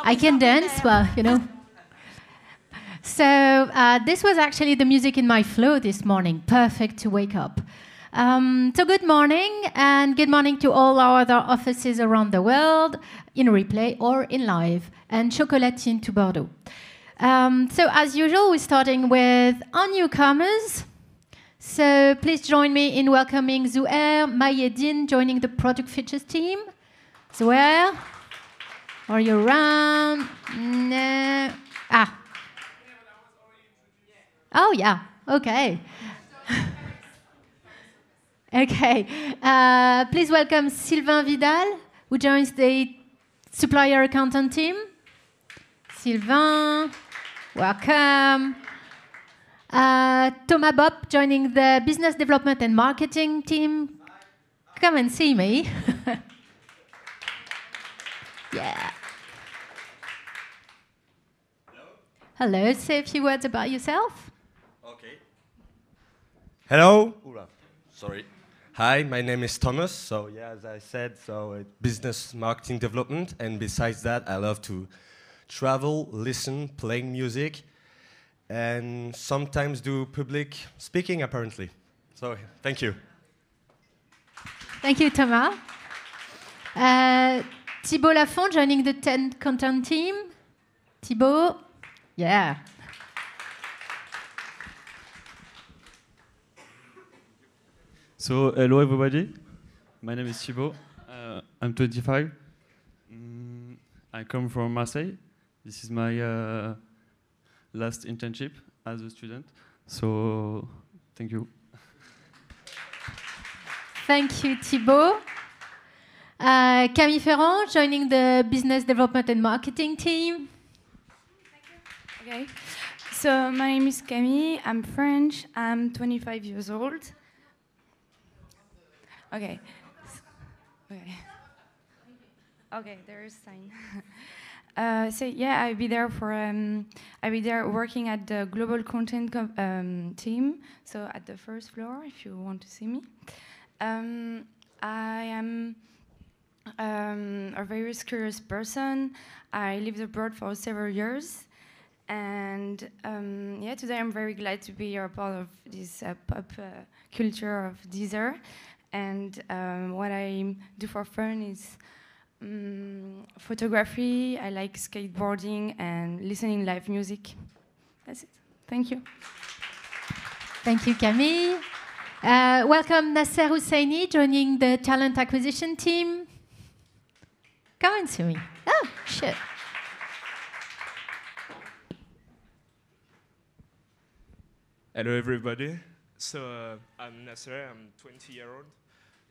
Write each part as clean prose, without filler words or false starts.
I can dance, well, you know. So this was actually the music in my flow this morning, perfect to wake up. So good morning, and good morning to all our other offices around the world, in replay or in live, and Chocolatine to Bordeaux. So as usual, we're starting with our newcomers. So please join me in welcoming Zouhair Mayedine joining the product features team. Zouhair, are you around? No. Ah. Oh, yeah. Okay. Okay. Please welcome Sylvain Vidal, who joins the supplier accountant team. Sylvain, welcome. Thomas Bopp joining the business development and marketing team. Come and see me. Yeah. Hello. Say a few words about yourself. Okay. Hello. Sorry. Hi, my name is Thomas. So yeah, as I said, business marketing development, and besides that, I love to travel, listen, playing music, and sometimes do public speaking. Apparently. So thank you. Thank you, Thomas. Thibault Lafont joining the 10 content team. Thibault, yeah. So, hello everybody. My name is Thibault. I'm 25. I come from Marseille. This is my last internship as a student. So, thank you. Thank you, Thibault. Camille Ferrand joining the business development and marketing team. Okay. So, my name is Camille. I'm French. I'm 25 years old. Okay. Okay. Okay, there is sign. So yeah, I'll be there working at the global content team. So at the first floor, if you want to see me. I am a very curious person. I lived abroad for several years, and yeah, today I'm very glad to be a part of this pop culture of Deezer. And what I do for fun is photography. I like skateboarding and listening live music. That's it. Thank you. Thank you, Camille. Welcome Nasser Husseini joining the talent acquisition team. Come and see me. Oh, shit. Hello, everybody. So I'm Nasser. I'm 20-year-old.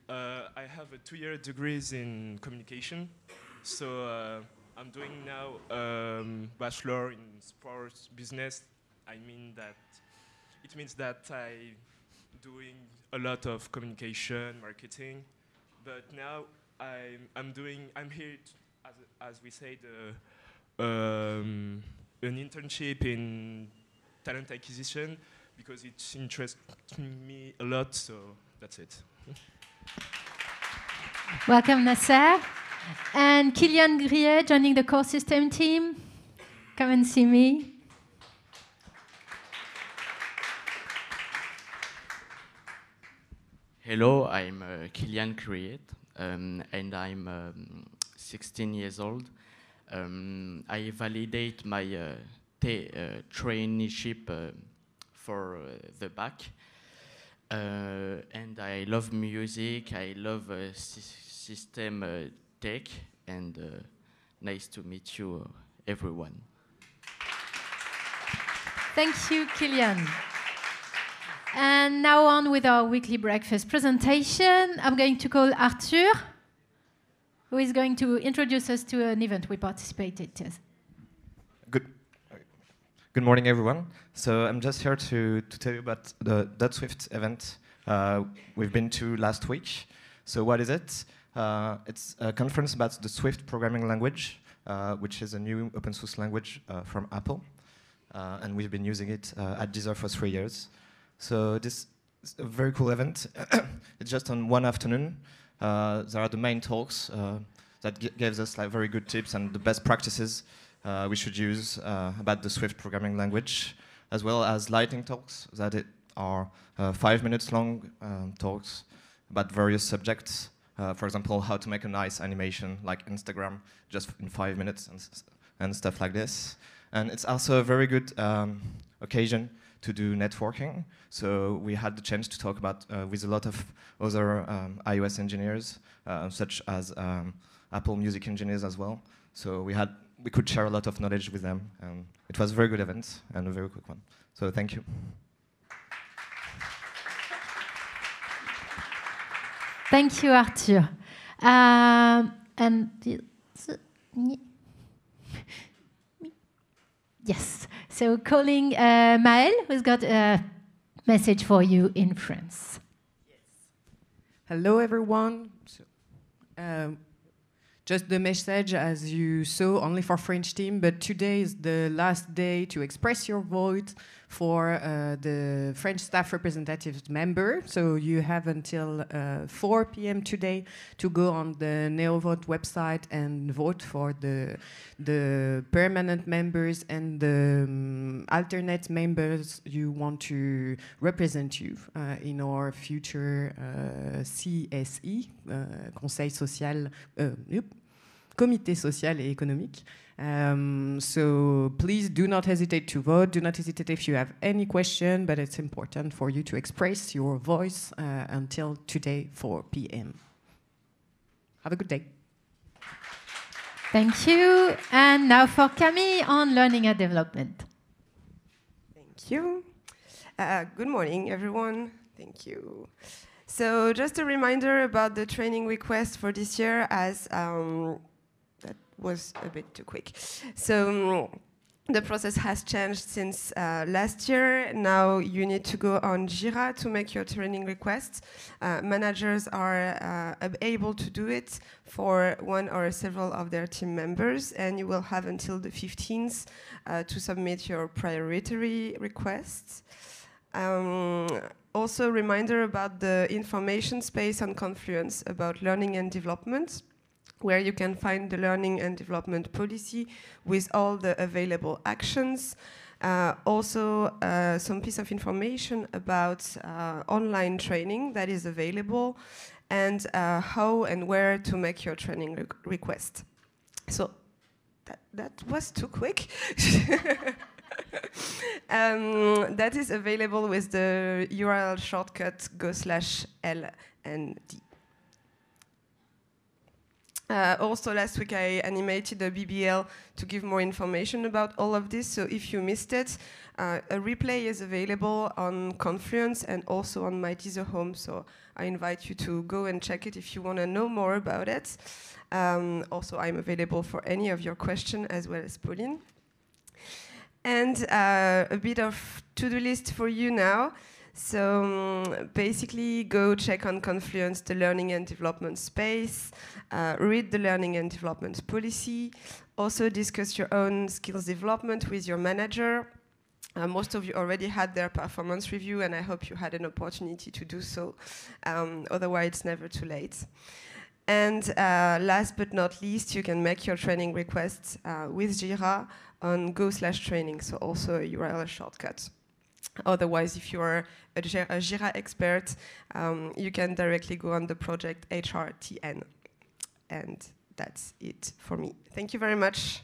I have a 2-year degrees in communication. So I'm doing now bachelor in sports business. It means that I'm doing a lot of communication, marketing. But now I'm here as we say an internship in talent acquisition because it interests me a lot. So that's it. Welcome, Nasser. And Kylian Griet joining the core system team. Come and see me. Hello, I'm Kylian Griet, and I'm 16 years old. I validate my traineeship for the back. And I love music, I love system tech, and nice to meet you, everyone. Thank you, Kylian. And now on with our weekly breakfast presentation. I'm going to call Arthur, who is going to introduce us to an event we participated in. Good morning, everyone. So I'm just here to tell you about the Swift event we've been to last week. So what is it? It's a conference about the Swift programming language, which is a new open source language from Apple. And we've been using it at Deezer for 3 years. So this is a very cool event. It's just on one afternoon. There are the main talks. that gives us like very good tips and the best practices we should use about the Swift programming language, as well as lightning talks that are 5 minutes long talks about various subjects. For example, how to make a nice animation like Instagram just in 5 minutes and stuff like this. And it's also a very good occasion to do networking. So we had the chance to talk about with a lot of other iOS engineers, such as Apple Music engineers as well. So we could share a lot of knowledge with them. And it was a very good event and a very quick one. So thank you. Thank you, Arthur. Yes, so calling Maël, who's got a message for you in France. Yes. Hello, everyone. Just the message, as you saw, only for French team, but today is the last day to express your vote for the French staff representatives member. So you have until 4 p.m. today to go on the NeoVote website and vote for the permanent members and the alternate members you want to represent you in our future CSE, Conseil Social, Comité Social et Économique. So please do not hesitate to vote. Do not hesitate if you have any question, but it's important for you to express your voice until today, 4 p.m. Have a good day. Thank you. And now for Camille on learning and development. Thank you. Good morning, everyone. Thank you. So just a reminder about the training request for this year, as that was a bit too quick. So the process has changed since last year. Now you need to go on Jira to make your training requests. Managers are able to do it for one or several of their team members, and you will have until the 15th to submit your priority requests. Also, a reminder about the information space on Confluence about learning and development, where you can find the learning and development policy with all the available actions. Also, some piece of information about online training that is available, and how and where to make your training request. So that was too quick. That is available with the URL shortcut go/L and D. Also, last week I animated a BBL to give more information about all of this. So if you missed it, a replay is available on Confluence and also on my Deezer home. So I invite you to go and check it if you want to know more about it. Also, I'm available for any of your questions, as well as Pauline. And a bit of to-do list for you now. So basically, go check on Confluence the learning and development space, read the learning and development policy, also discuss your own skills development with your manager. Most of you already had their performance review, and I hope you had an opportunity to do so. Otherwise, it's never too late. And last but not least, you can make your training requests with Jira on go/training, so also a URL shortcut. Otherwise, if you're a Jira expert, you can directly go on the project HRTN. And that's it for me. Thank you very much.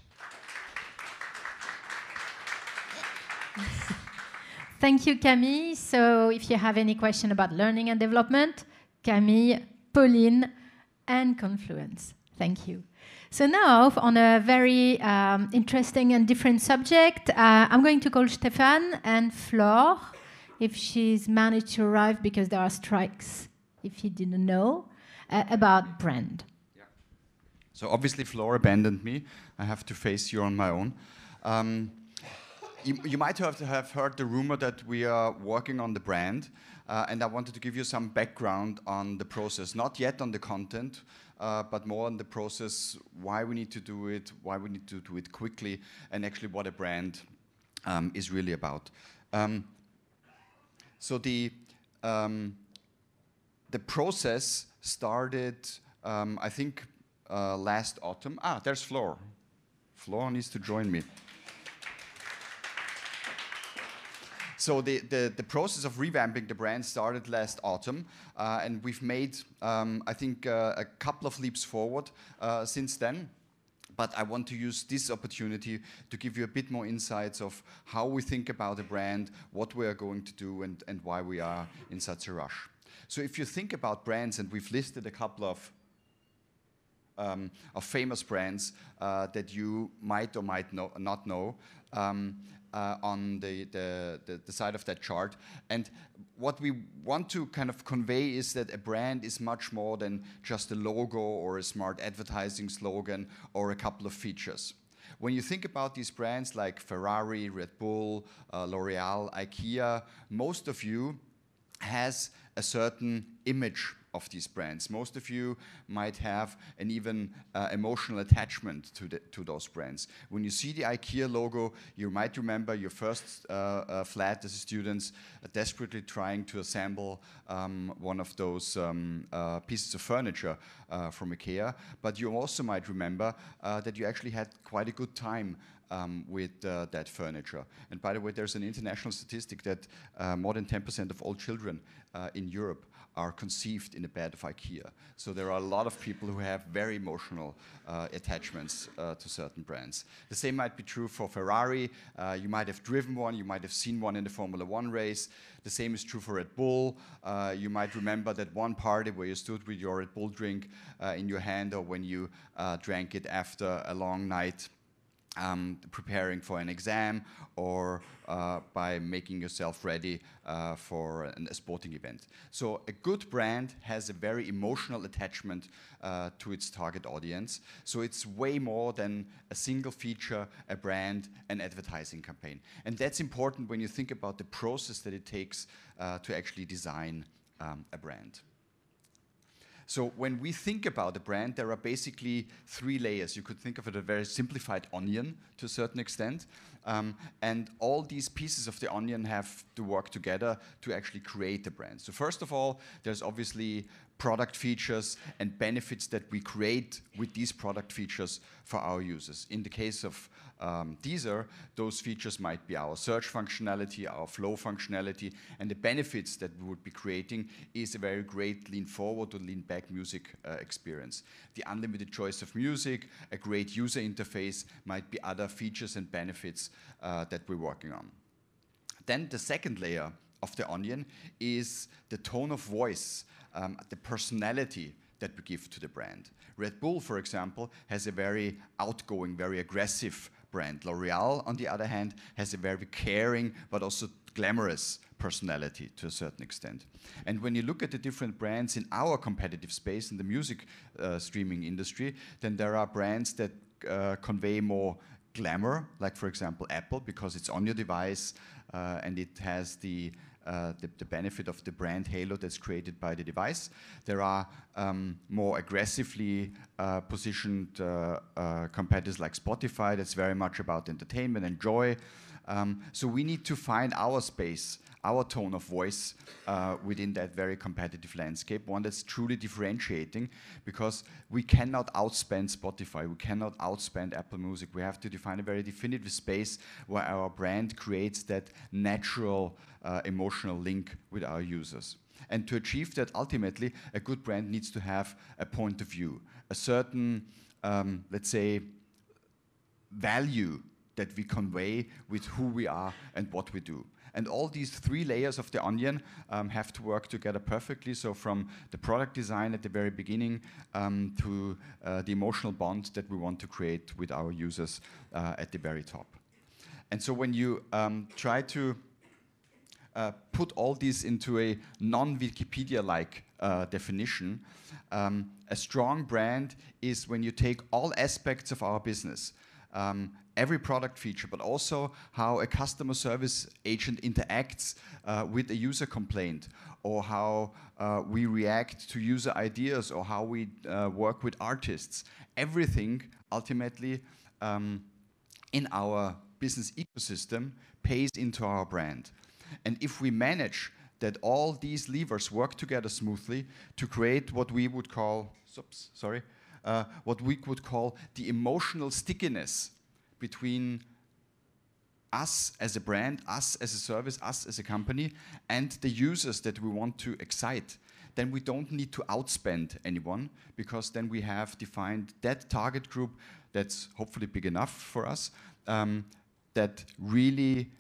Thank you, Camille. So if you have any question about learning and development, Camille, Pauline, and Confluence. Thank you. So now, on a very interesting and different subject, I'm going to call Stéphane and Flore, if she's managed to arrive, because there are strikes, if you didn't know, about brand. Yeah. So obviously Flore abandoned me. I have to face you on my own. You might have heard the rumor that we are working on the brand, and I wanted to give you some background on the process, not yet on the content, but more on the process, why we need to do it, why we need to do it quickly, and actually what a brand is really about. So the process started, I think, last autumn. Ah, there's Flor. Flor needs to join me. So the process of revamping the brand started last autumn, and we've made, I think, a couple of leaps forward since then. But I want to use this opportunity to give you a bit more insights of how we think about a brand, what we are going to do, and why we are in such a rush. So if you think about brands, and we've listed a couple of famous brands that you might or might not know on the side of that chart. And what we want to kind of convey is that a brand is much more than just a logo or a smart advertising slogan or a couple of features. When you think about these brands like Ferrari, Red Bull, L'Oreal, IKEA, most of you has a certain image of these brands. Most of you might have an even emotional attachment to those brands. When you see the IKEA logo, you might remember your first flat as a student, desperately trying to assemble one of those pieces of furniture from IKEA. But you also might remember that you actually had quite a good time with that furniture. And by the way, there's an international statistic that more than 10% of all children in Europe are conceived in a bed of IKEA. So there are a lot of people who have very emotional attachments to certain brands. The same might be true for Ferrari. You might have driven one, you might have seen one in the Formula One race. The same is true for Red Bull. You might remember that one party where you stood with your Red Bull drink in your hand, or when you drank it after a long night preparing for an exam, or by making yourself ready for a sporting event. So a good brand has a very emotional attachment to its target audience. So it's way more than a single feature, a brand, an advertising campaign. And that's important when you think about the process that it takes to actually design a brand. So when we think about a brand, there are basically 3 layers. You could think of it as a very simplified onion to a certain extent. And all these pieces of the onion have to work together to actually create a brand. So first of all, there's obviously product features and benefits that we create with these product features for our users. In the case of Deezer, those features might be our search functionality, our flow functionality, and the benefits that we would be creating is a very great lean forward or lean back music experience. The unlimited choice of music, a great user interface might be other features and benefits that we're working on. Then the second layer of the onion is the tone of voice, the personality that we give to the brand. Red Bull, for example, has a very outgoing, very aggressive brand. L'Oreal, on the other hand, has a very caring but also glamorous personality to a certain extent. And when you look at the different brands in our competitive space in the music streaming industry, then there are brands that convey more glamour, like for example Apple, because it's on your device and it has the benefit of the brand halo that's created by the device. There are more aggressively positioned competitors like Spotify that's very much about entertainment and joy. So we need to find our space, our tone of voice within that very competitive landscape, one that's truly differentiating, because we cannot outspend Spotify, we cannot outspend Apple Music. We have to define a very definitive space where our brand creates that natural emotional link with our users. And to achieve that, ultimately, a good brand needs to have a point of view, a certain, let's say, value that we convey with who we are and what we do. And all these 3 layers of the onion have to work together perfectly. So from the product design at the very beginning to the emotional bond that we want to create with our users at the very top. And so when you try to put all this into a non-Wikipedia-like definition, a strong brand is when you take all aspects of our business, every product feature, but also how a customer service agent interacts with a user complaint, or how we react to user ideas, or how we work with artists. Everything, ultimately, in our business ecosystem pays into our brand. And if we manage that all these levers work together smoothly to create what we would call, what we would call the emotional stickiness between us as a brand, us as a service, us as a company, and the users that we want to excite. Then we don't need to outspend anyone, because then we have defined that target group that's hopefully big enough for us, that really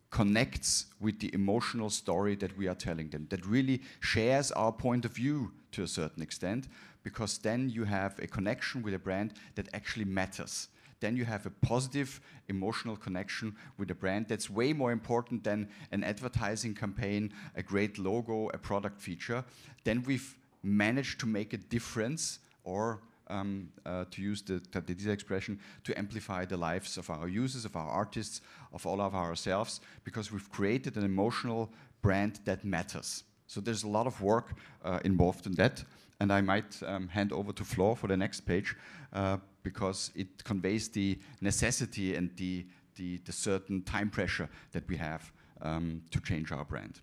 connects with the emotional story that we are telling them, that really shares our point of view to a certain extent, because then you have a connection with a brand that actually matters. Then you have a positive emotional connection with a brand that's way more important than an advertising campaign, a great logo, a product feature. Then we've managed to make a difference, or to use the Deezer expression, to amplify the lives of our users, of our artists, of all of ourselves, because we've created an emotional brand that matters. So there's a lot of work involved in that. And I might hand over to Flo for the next page, because it conveys the necessity and the certain time pressure that we have to change our brand.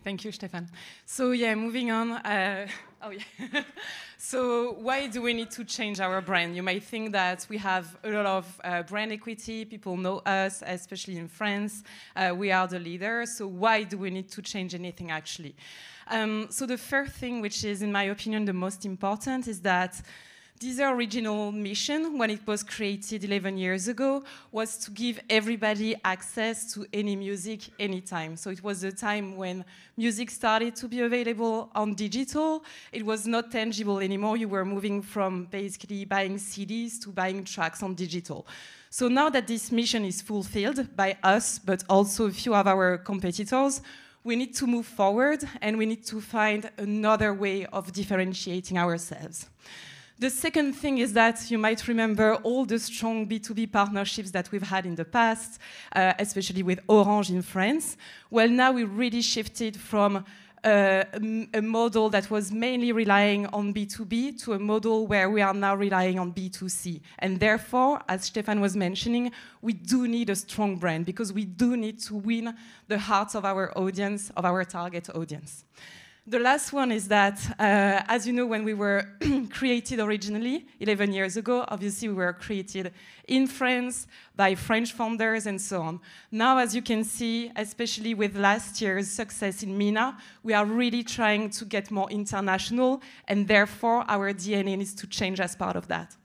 Thank you, Stefan. So yeah, moving on. So why do we need to change our brand? You might think that we have a lot of brand equity. People know us, especially in France. We are the leader. So why do we need to change anything, actually? So the first thing, which is, in my opinion, the most important, is that Deezer's original mission, when it was created 11 years ago, was to give everybody access to any music, anytime. So it was a time when music started to be available on digital. It was not tangible anymore. You were moving from basically buying CDs to buying tracks on digital. So now that this mission is fulfilled by us, but also a few of our competitors, we need to move forward, and we need to find another way of differentiating ourselves. The second thing is that you might remember all the strong B2B partnerships that we've had in the past, especially with Orange in France. Well, now we really shifted from a model that was mainly relying on B2B to a model where we are now relying on B2C. And therefore, as Stefan was mentioning, we do need a strong brand, because we do need to win the hearts of our audience, of our target audience. The last one is that, as you know, when we were created originally, 11 years ago, obviously we were created in France by French founders and so on. Now, as you can see, especially with last year's success in MENA, we are really trying to get more international, and therefore our DNA needs to change as part of that.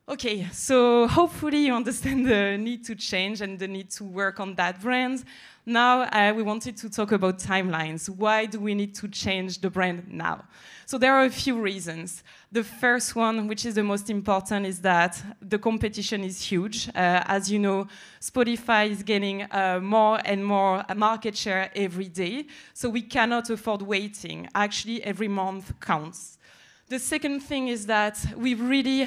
Okay, so hopefully you understand the need to change and the need to work on that brand. Now we wanted to talk about timelines. Why do we need to change the brand now? So there are a few reasons. The first one, which is the most important, is that the competition is huge. As you know, Spotify is getting more and more market share every day. So we cannot afford waiting. Actually, every month counts. The second thing is that we really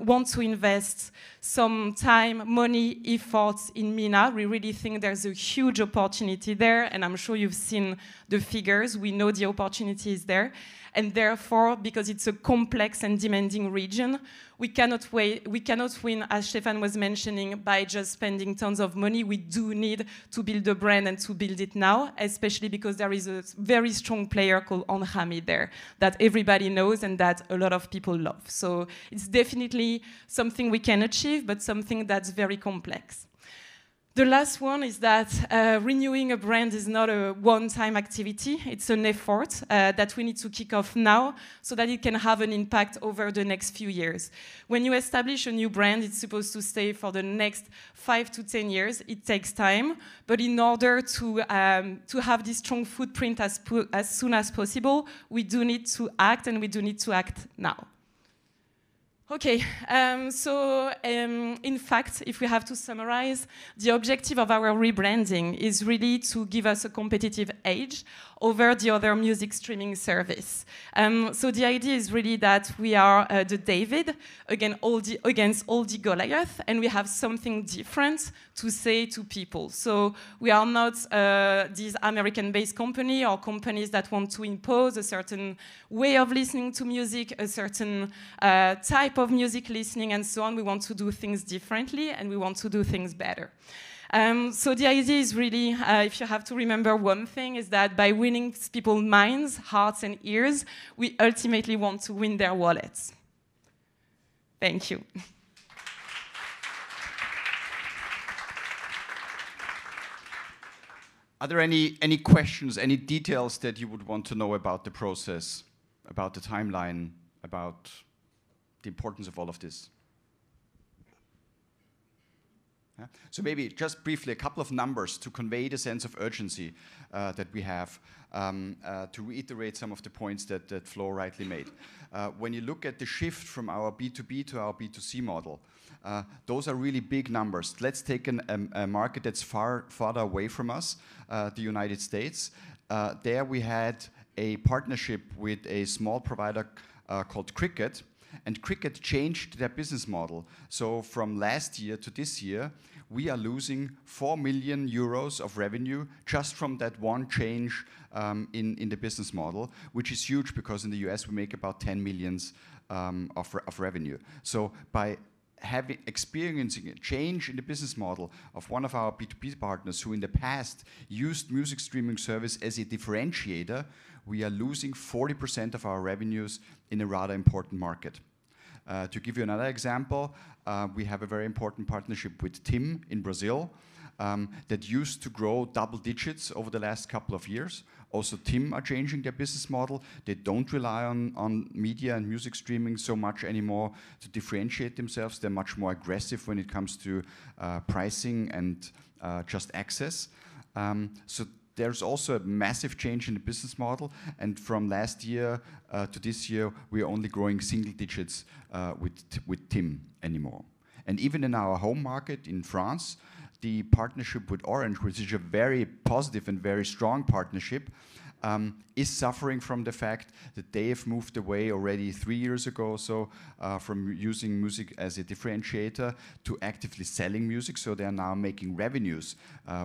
want to invest some time, money, efforts in MENA. We really think there's a huge opportunity there, and I'm sure you've seen the figures. We know the opportunity is there. And therefore, because it's a complex and demanding region, we cannot win, as Stefan was mentioning, by just spending tons of money. We do need to build a brand and to build it now, especially because there is a very strong player called Anghami there that everybody knows and that a lot of people love. So it's definitely something we can achieve, but something that's very complex. The last one is that renewing a brand is not a one-time activity. It's an effort that we need to kick off now so that it can have an impact over the next few years. When you establish a new brand, it's supposed to stay for the next 5 to 10 years. It takes time, but in order to have this strong footprint as soon as possible, we do need to act, and we do need to act now. Okay, in fact, if we have to summarize, the objective of our rebranding is really to give us a competitive edge over the other music streaming service. So the idea is really that we are the David against all the Goliath, and we have something different to say to people. So we are not these American-based company or companies that want to impose a certain way of listening to music, a certain type of music listening and so on. We want to do things differently, and we want to do things better. So the idea is really, if you have to remember one thing, is that by winning people's minds, hearts, and ears, we ultimately want to win their wallets. Thank you. Are there any questions, any details that you would want to know about the process, about the timeline, about the importance of all of this? Yeah. So maybe just briefly a couple of numbers to convey the sense of urgency that we have, to reiterate some of the points that Flo rightly made. When you look at the shift from our B2B to our B2C model, those are really big numbers. Let's take a market that's farther away from us, the United States. There we had a partnership with a small provider called Cricket, and Cricket changed their business model. So from last year to this year, we are losing 4 million euros of revenue just from that one change in the business model, which is huge because in the US we make about 10 millions of revenue. So by experiencing a change in the business model of one of our B2B partners who in the past used music streaming service as a differentiator, we are losing 40% of our revenues in a rather important market. To give you another example, we have a very important partnership with TIM in Brazil that used to grow double digits over the last couple of years. Also, TIM are changing their business model. They don't rely on media and music streaming so much anymore to differentiate themselves. They're much more aggressive when it comes to pricing and just access. So there's also a massive change in the business model, and from last year to this year, we are only growing single digits with TIM anymore. And even in our home market in France, the partnership with Orange, which is a very positive and very strong partnership, is suffering from the fact that they have moved away already 3 years ago or so from using music as a differentiator to actively selling music. So they are now making revenues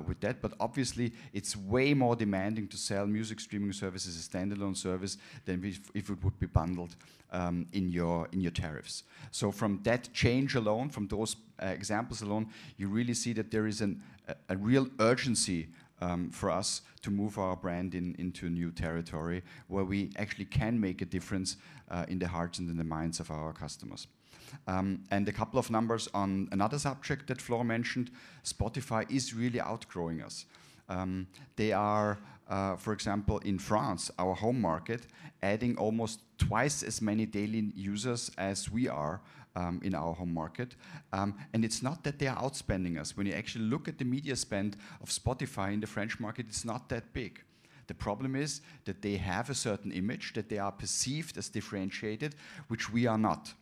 with that. But obviously, it's way more demanding to sell music streaming services as a standalone service than if it would be bundled in your tariffs. So from that change alone, from those examples alone, you really see that there is a real urgency for us to move our brand into new territory where we actually can make a difference in the hearts and in the minds of our customers. And a couple of numbers on another subject that Flo mentioned, Spotify is really outgrowing us. They are, for example, in France, our home market, adding almost twice as many daily users as we are in our home market. And it's not that they are outspending us. When you actually look at the media spend of Spotify in the French market, it's not that big. The problem is that they have a certain image, that they are perceived as differentiated, which we are not.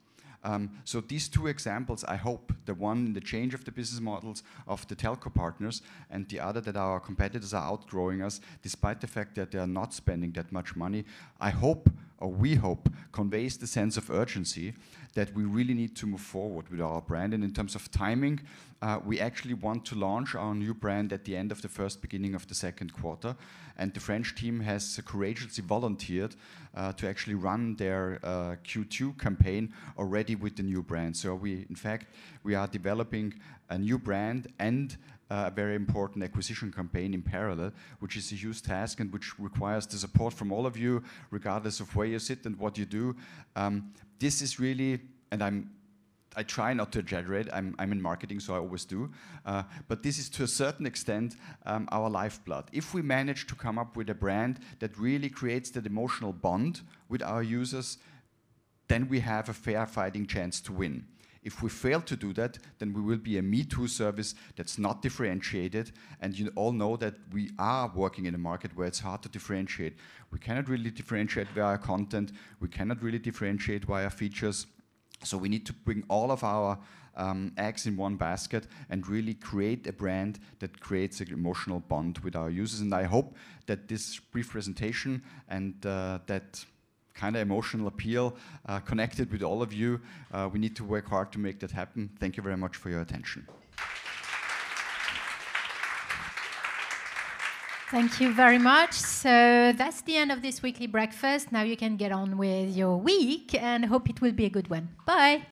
So these two examples, I hope, the one in the change of the business models of the telco partners and the other that our competitors are outgrowing us, despite the fact that they are not spending that much money, I hope, or we hope, conveys the sense of urgency that we really need to move forward with our brand. And in terms of timing, we actually want to launch our new brand at the end of the first, beginning of the second quarter. And the French team has courageously volunteered to actually run their Q2 campaign already with the new brand. So in fact, we are developing a new brand and a very important acquisition campaign in parallel, which is a huge task and which requires the support from all of you, regardless of where you sit and what you do. This is really, and I try not to exaggerate, I'm in marketing, so I always do, but this is to a certain extent our lifeblood. If we manage to come up with a brand that really creates that emotional bond with our users, then we have a fair fighting chance to win. If we fail to do that, then we will be a Me Too service that's not differentiated, and you all know that we are working in a market where it's hard to differentiate. We cannot really differentiate via content, we cannot really differentiate via features, so we need to bring all of our eggs in one basket and really create a brand that creates an emotional bond with our users. And I hope that this brief presentation and that kind of emotional appeal connected with all of you. We need to work hard to make that happen. Thank you very much for your attention. Thank you very much. So that's the end of this weekly breakfast. Now you can get on with your week and hope it will be a good one. Bye.